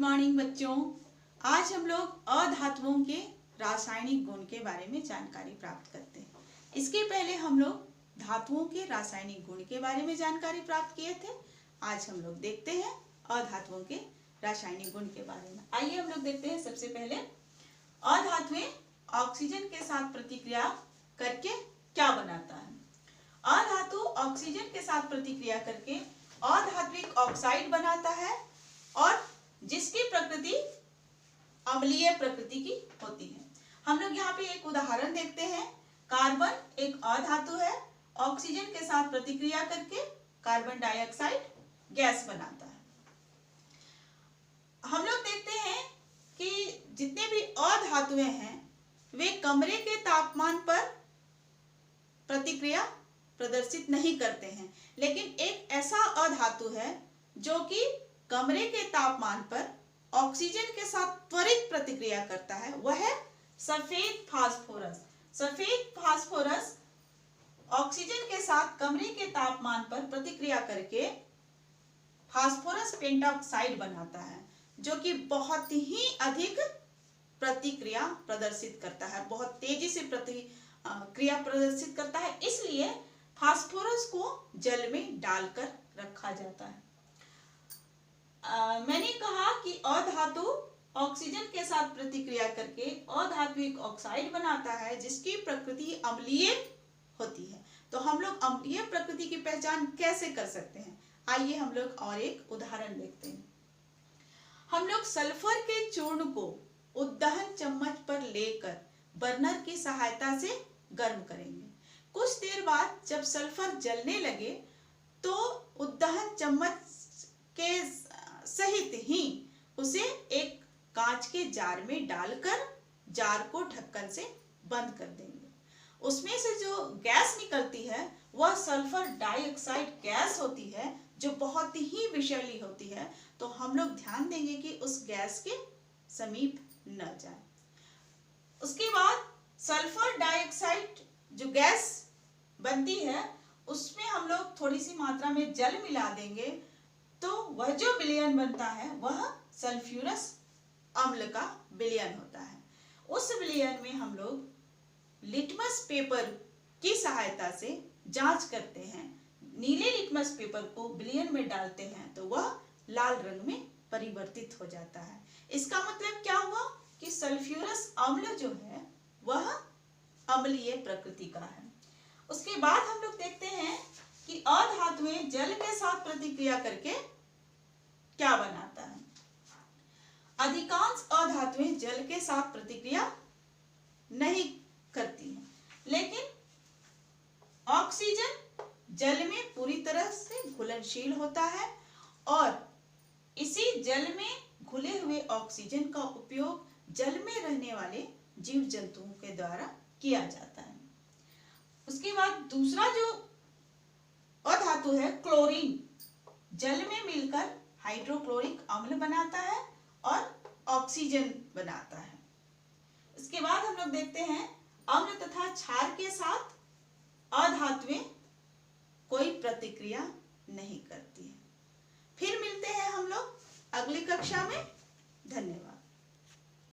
Morning बच्चों। आज हम लोग अधातुओं के रासायनिक गुण के बारे में जानकारी प्राप्त करते हैं। इसके पहले हम लोग धातुओं के रासायनिक गुण के बारे में जानकारी प्राप्त किए थे। आज हम लोग देखते हैं अधातुओं के रासायनिक गुण के बारे में। आइए हम लोग देखते हैं। सबसे पहले अधातुएं ऑक्सीजन के साथ प्रतिक्रिया करके क्या बनाता है। अधातु ऑक्सीजन के साथ प्रतिक्रिया करके अधात्विक ऑक्साइड बनाता है और जिसकी प्रकृति अम्लीय प्रकृति की होती है। हम लोग यहाँ पे एक उदाहरण देखते हैं। कार्बन एक अधातु है, ऑक्सीजन के साथ प्रतिक्रिया करके कार्बन डाइऑक्साइड गैस बनाता है। हम लोग देखते हैं कि जितने भी अधातुएं हैं वे कमरे के तापमान पर प्रतिक्रिया प्रदर्शित नहीं करते हैं, लेकिन एक ऐसा अधातु है जो कि कमरे के तापमान पर ऑक्सीजन के साथ त्वरित प्रतिक्रिया करता है, वह है सफेद फास्फोरस। सफेद फास्फोरस ऑक्सीजन के साथ कमरे के तापमान पर प्रतिक्रिया करके फास्फोरस पेंटॉक्साइड बनाता है, जो कि बहुत ही अधिक प्रतिक्रिया प्रदर्शित करता है, बहुत तेजी से प्रतिक्रिया प्रदर्शित करता है। इसलिए फास्फोरस को जल में डालकर रखा जाता है। मैंने कहा कि अधातु ऑक्सीजन के साथ प्रतिक्रिया करके अधात्विक ऑक्साइड बनाता है, जिसकी प्रकृति अम्लीय होती है। तो हम लोग अम्लीय प्रकृति की पहचान कैसे कर सकते हैं? आइए हम लोग और एक उदाहरण देखते हैं। हम लोग सल्फर के चूर्ण को उद्दहन चम्मच पर लेकर बर्नर की सहायता से गर्म करेंगे। कुछ देर बाद जब सल्फर जलने लगे तो उद्दहन चम्मच के सहित ही उसे एक कांच के जार में डालकर जार को ढक्कन से बंद कर देंगे। उसमें से जो गैस निकलती है वह सल्फर डाइऑक्साइड गैस होती है, जो बहुत ही विषैली होती है। तो हम लोग ध्यान देंगे कि उस गैस के समीप न जाए। उसके बाद सल्फर डाइऑक्साइड जो गैस बनती है उसमें हम लोग थोड़ी सी मात्रा में जल मिला देंगे, तो वह जो विलयन बनता है वह सल्फ्यूरस अम्ल का विलयन होता है। उस विलयन में हम लोग लिटमस पेपर की सहायता से जांच करते हैं। नीले लिटमस पेपर को विलयन में डालते हैं तो वह लाल रंग में परिवर्तित हो जाता है। इसका मतलब क्या हुआ कि सल्फ्यूरस अम्ल जो है वह अम्लीय प्रकृति का है। उसके बाद हम लोग देखते हैं कि अधातुएं जल के साथ प्रतिक्रिया करके क्या बनाता है। अधिकांश अधातुएं जल के साथ प्रतिक्रिया नहीं करती हैं, लेकिन ऑक्सीजन जल में पूरी तरह से घुलनशील होता है और इसी जल में घुले हुए ऑक्सीजन का उपयोग जल में रहने वाले जीव जंतुओं के द्वारा किया जाता है। उसके बाद दूसरा जो अधातु है क्लोरीन, जल में मिलकर हाइड्रोक्लोरिक अम्ल बनाता है और ऑक्सीजन बनाता है। इसके बाद हम लोग देखते हैं अम्ल तथा क्षार के साथ अधातुएं कोई प्रतिक्रिया नहीं करती है। फिर मिलते हैं हम लोग अगली कक्षा में। धन्यवाद।